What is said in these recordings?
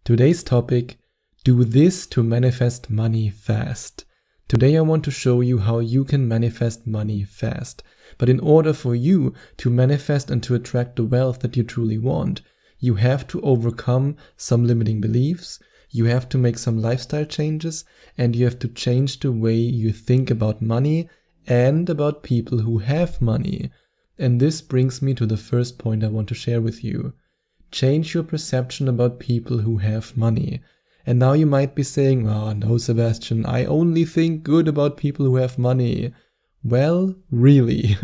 Today's topic: do this to manifest money fast. Today I want to show you how you can manifest money fast. But in order for you to manifest and to attract the wealth that you truly want, you have to overcome some limiting beliefs, you have to make some lifestyle changes, and you have to change the way you think about money and about people who have money. And this brings me to the first point I want to share with you. Change your perception about people who have money. And now you might be saying, "Oh, no, Sebastian, I only think good about people who have money." Well, really?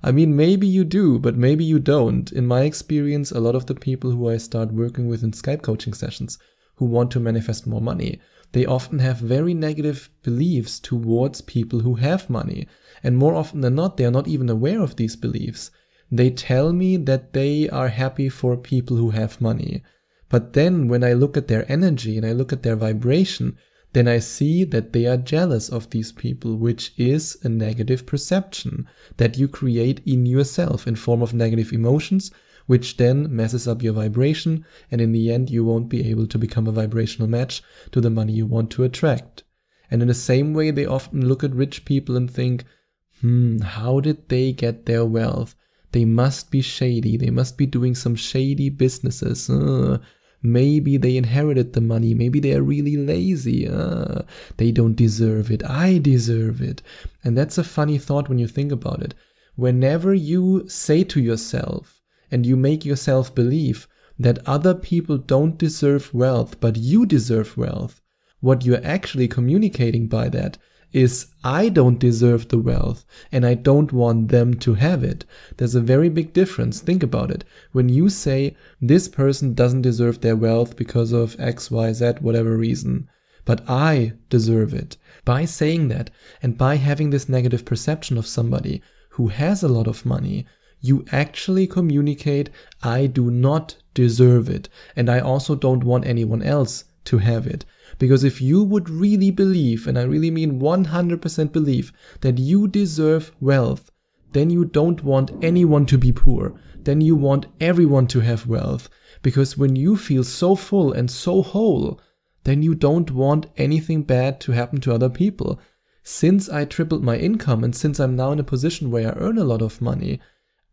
I mean, maybe you do, but maybe you don't. In my experience, a lot of the people who I start working with in Skype coaching sessions who want to manifest more money, they often have very negative beliefs towards people who have money. And more often than not, they are not even aware of these beliefs. They tell me that they are happy for people who have money. But then when I look at their energy and I look at their vibration, then I see that they are jealous of these people, which is a negative perception that you create in yourself in form of negative emotions, which then messes up your vibration, and in the end you won't be able to become a vibrational match to the money you want to attract. And in the same way, they often look at rich people and think, how did they get their wealth? They must be shady, they must be doing some shady businesses. Maybe they inherited the money, maybe they are really lazy. They don't deserve it, I deserve it. And that's a funny thought when you think about it. Whenever you say to yourself, and you make yourself believe that other people don't deserve wealth, but you deserve wealth, what you're actually communicating by that is, I don't deserve the wealth and I don't want them to have it. There's a very big difference. Think about it. When you say this person doesn't deserve their wealth because of X, Y, Z, whatever reason, but I deserve it. By saying that and by having this negative perception of somebody who has a lot of money, you actually communicate, I do not deserve it and I also don't want anyone else to have it. Because if you would really believe, and I really mean 100% believe, that you deserve wealth, then you don't want anyone to be poor. Then you want everyone to have wealth. Because when you feel so full and so whole, then you don't want anything bad to happen to other people. Since I tripled my income and since I'm now in a position where I earn a lot of money,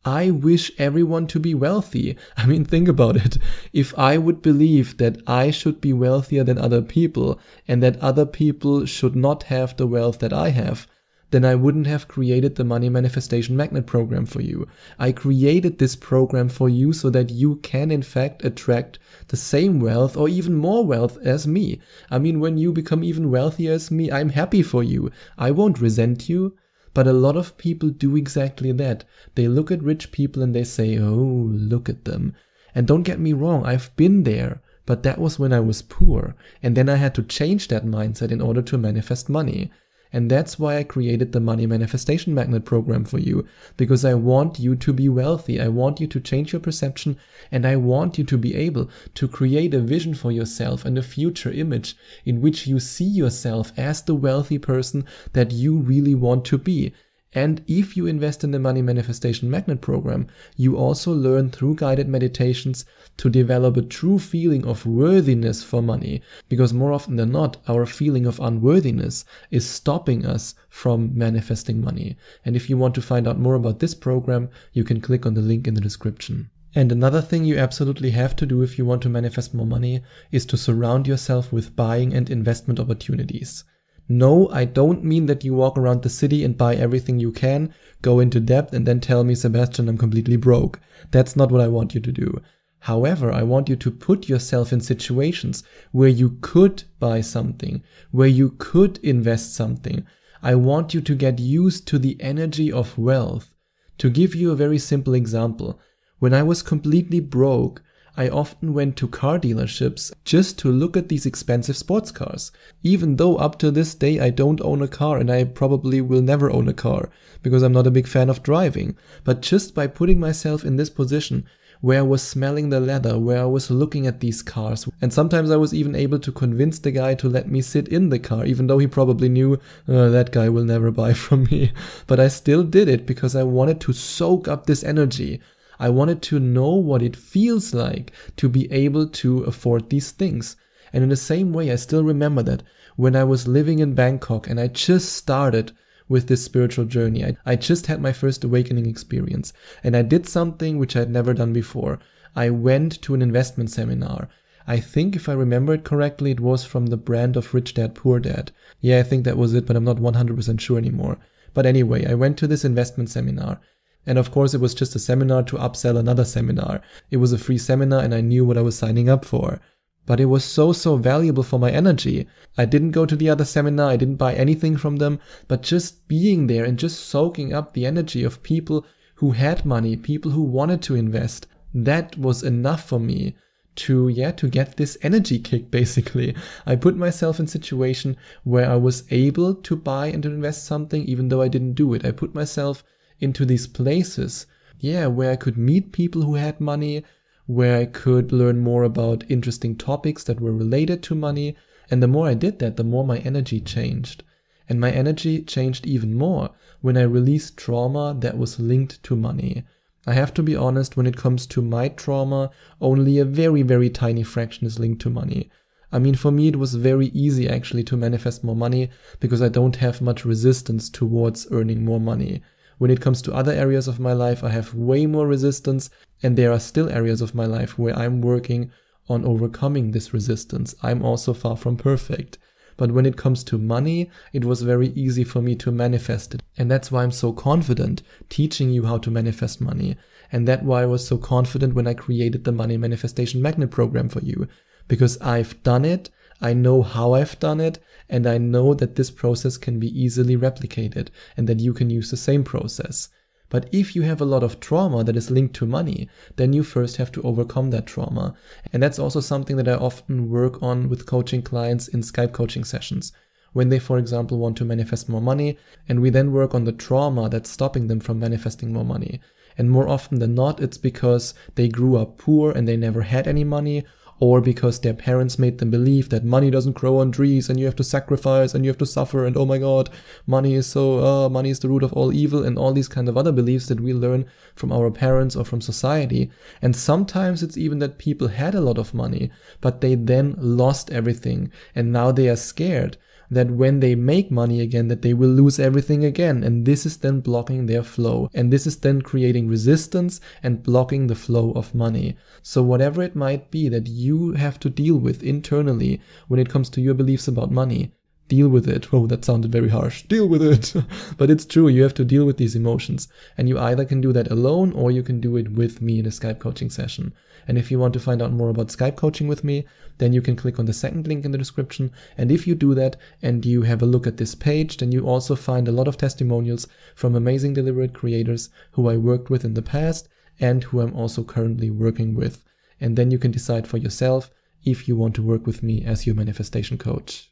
I wish everyone to be wealthy. I mean, think about it. If I would believe that I should be wealthier than other people and that other people should not have the wealth that I have, then I wouldn't have created the Money Manifestation Magnet program for you. I created this program for you so that you can in fact attract the same wealth or even more wealth as me. I mean, when you become even wealthier as me, I'm happy for you. I won't resent you. But a lot of people do exactly that. They look at rich people and they say, oh, look at them. And don't get me wrong, I've been there, but that was when I was poor. And then I had to change that mindset in order to manifest money. And that's why I created the Money Manifestation Magnet program for you. Because I want you to be wealthy. I want you to change your perception. And I want you to be able to create a vision for yourself and a future image in which you see yourself as the wealthy person that you really want to be. And if you invest in the Money Manifestation Magnet program, you also learn through guided meditations to develop a true feeling of worthiness for money. Because more often than not, our feeling of unworthiness is stopping us from manifesting money. And if you want to find out more about this program, you can click on the link in the description. And another thing you absolutely have to do if you want to manifest more money is to surround yourself with buying and investment opportunities. No, I don't mean that you walk around the city and buy everything you can, go into debt and then tell me, Sebastian, I'm completely broke. That's not what I want you to do. However, I want you to put yourself in situations where you could buy something, where you could invest something. I want you to get used to the energy of wealth. To give you a very simple example, when I was completely broke, I often went to car dealerships just to look at these expensive sports cars. Even though up to this day I don't own a car and I probably will never own a car because I'm not a big fan of driving. But just by putting myself in this position where I was smelling the leather, where I was looking at these cars, and sometimes I was even able to convince the guy to let me sit in the car, even though he probably knew that guy will never buy from me. But I still did it because I wanted to soak up this energy. I wanted to know what it feels like to be able to afford these things. And in the same way, I still remember that when I was living in Bangkok and I just started with this spiritual journey, I just had my first awakening experience, and I did something which I had never done before. I went to an investment seminar. I think if I remember it correctly, it was from the brand of Rich Dad Poor Dad. Yeah, I think that was it, but I'm not 100% sure anymore. But anyway, I went to this investment seminar. And of course, it was just a seminar to upsell another seminar. It was a free seminar and I knew what I was signing up for. But it was so valuable for my energy. I didn't go to the other seminar, I didn't buy anything from them, but just being there and just soaking up the energy of people who had money, people who wanted to invest, that was enough for me to get this energy kick, basically. I put myself in a situation where I was able to buy and to invest something even though I didn't do it. I put myself into these places, where I could meet people who had money, where I could learn more about interesting topics that were related to money. And the more I did that, the more my energy changed. And my energy changed even more when I released trauma that was linked to money. I have to be honest, when it comes to my trauma, only a very, very tiny fraction is linked to money. I mean, for me, it was very easy actually to manifest more money because I don't have much resistance towards earning more money. When it comes to other areas of my life, I have way more resistance, and there are still areas of my life where I'm working on overcoming this resistance. I'm also far from perfect. But when it comes to money, it was very easy for me to manifest it. And that's why I'm so confident teaching you how to manifest money. And that's why I was so confident when I created the Money Manifestation Magnet program for you. Because I've done it, I know how I've done it, and I know that this process can be easily replicated and that you can use the same process. But if you have a lot of trauma that is linked to money, then you first have to overcome that trauma. And that's also something that I often work on with coaching clients in Skype coaching sessions. When they, for example, want to manifest more money, and we then work on the trauma that's stopping them from manifesting more money. And more often than not, it's because they grew up poor and they never had any money, or because their parents made them believe that money doesn't grow on trees and you have to sacrifice and you have to suffer and oh my god, money is the root of all evil, and all these kind of other beliefs that we learn from our parents or from society. And sometimes it's even that people had a lot of money, but they then lost everything, and now they are scared that when they make money again, that they will lose everything again. And this is then blocking their flow. And this is then creating resistance and blocking the flow of money. So whatever it might be that you have to deal with internally when it comes to your beliefs about money, deal with it. Oh, that sounded very harsh. Deal with it. But it's true, you have to deal with these emotions. And you either can do that alone or you can do it with me in a Skype coaching session. And if you want to find out more about Skype coaching with me, then you can click on the second link in the description. And if you do that and you have a look at this page, then you also find a lot of testimonials from amazing deliberate creators who I worked with in the past and who I'm also currently working with. And then you can decide for yourself if you want to work with me as your manifestation coach.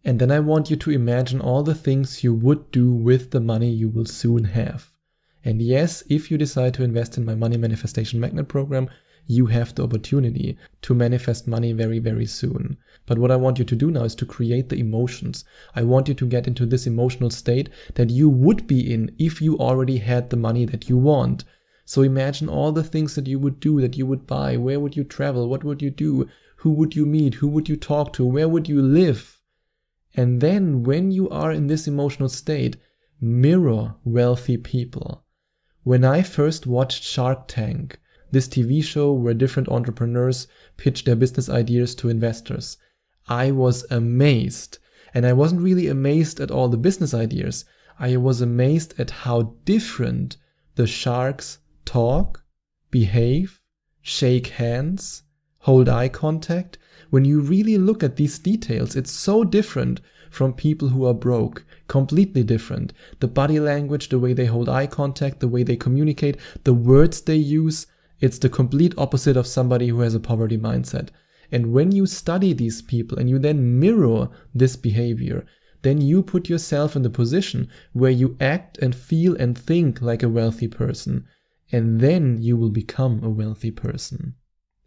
And then I want you to imagine all the things you would do with the money you will soon have. And yes, if you decide to invest in my Money Manifestation Magnet program, you have the opportunity to manifest money very, very soon. But what I want you to do now is to create the emotions. I want you to get into this emotional state that you would be in if you already had the money that you want. So imagine all the things that you would do, that you would buy. Where would you travel? What would you do? Who would you meet? Who would you talk to? Where would you live? And then when you are in this emotional state, mirror wealthy people. When I first watched Shark Tank, this TV show where different entrepreneurs pitch their business ideas to investors, I was amazed. And I wasn't really amazed at all the business ideas. I was amazed at how different the sharks talk, behave, shake hands, hold eye contact. When you really look at these details, it's so different from people who are broke, completely different. The body language, the way they hold eye contact, the way they communicate, the words they use, it's the complete opposite of somebody who has a poverty mindset. And when you study these people and you then mirror this behavior, then you put yourself in the position where you act and feel and think like a wealthy person. And then you will become a wealthy person.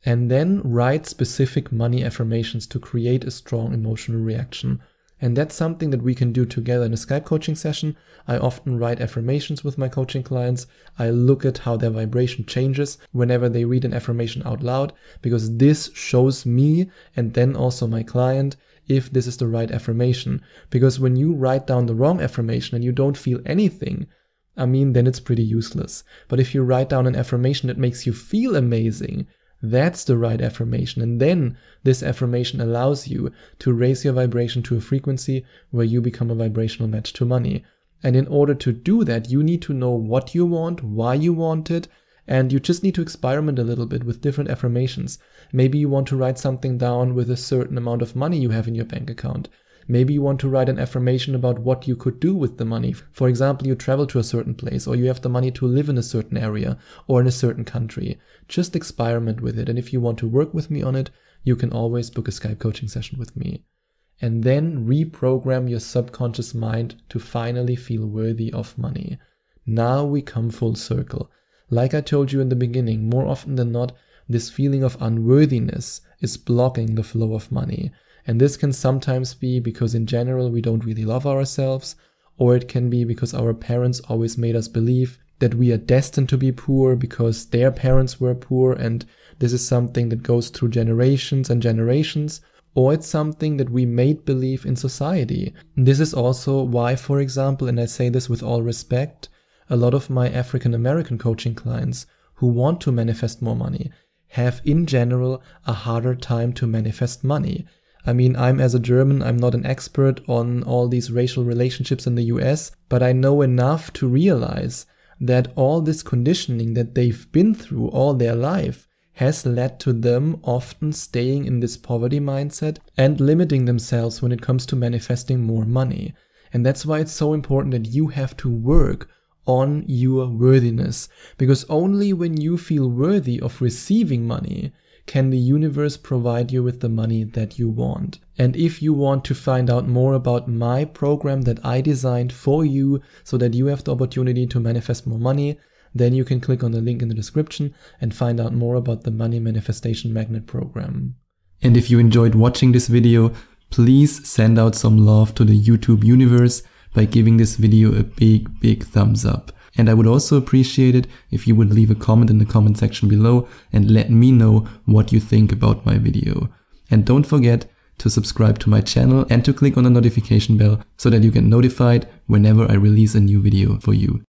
And then write specific money affirmations to create a strong emotional reaction. And that's something that we can do together in a Skype coaching session. I often write affirmations with my coaching clients. I look at how their vibration changes whenever they read an affirmation out loud, because this shows me and then also my client if this is the right affirmation. Because when you write down the wrong affirmation and you don't feel anything, then it's pretty useless. But if you write down an affirmation that makes you feel amazing, that's the right affirmation. And then this affirmation allows you to raise your vibration to a frequency where you become a vibrational match to money. And in order to do that, you need to know what you want, why you want it, and you just need to experiment a little bit with different affirmations. Maybe you want to write something down with a certain amount of money you have in your bank account. Maybe you want to write an affirmation about what you could do with the money. For example, you travel to a certain place, or you have the money to live in a certain area or in a certain country. Just experiment with it. And if you want to work with me on it, you can always book a Skype coaching session with me. And then reprogram your subconscious mind to finally feel worthy of money. Now we come full circle. Like I told you in the beginning, more often than not, this feeling of unworthiness is blocking the flow of money. And this can sometimes be because in general we don't really love ourselves, or it can be because our parents always made us believe that we are destined to be poor because their parents were poor, and this is something that goes through generations and generations, or it's something that we made believe in society. This is also why, for example, and I say this with all respect, a lot of my African American coaching clients who want to manifest more money have in general a harder time to manifest money. I'm as a German, I'm not an expert on all these racial relationships in the US, but I know enough to realize that all this conditioning that they've been through all their life has led to them often staying in this poverty mindset and limiting themselves when it comes to manifesting more money. And that's why it's so important that you have to work on your worthiness, because only when you feel worthy of receiving money can the universe provide you with the money that you want. And if you want to find out more about my program that I designed for you so that you have the opportunity to manifest more money, then you can click on the link in the description and find out more about the Money Manifestation Magnet program. And if you enjoyed watching this video, please send out some love to the YouTube universe by giving this video a big thumbs up. And I would also appreciate it if you would leave a comment in the comment section below and let me know what you think about my video. And don't forget to subscribe to my channel and to click on the notification bell so that you get notified whenever I release a new video for you.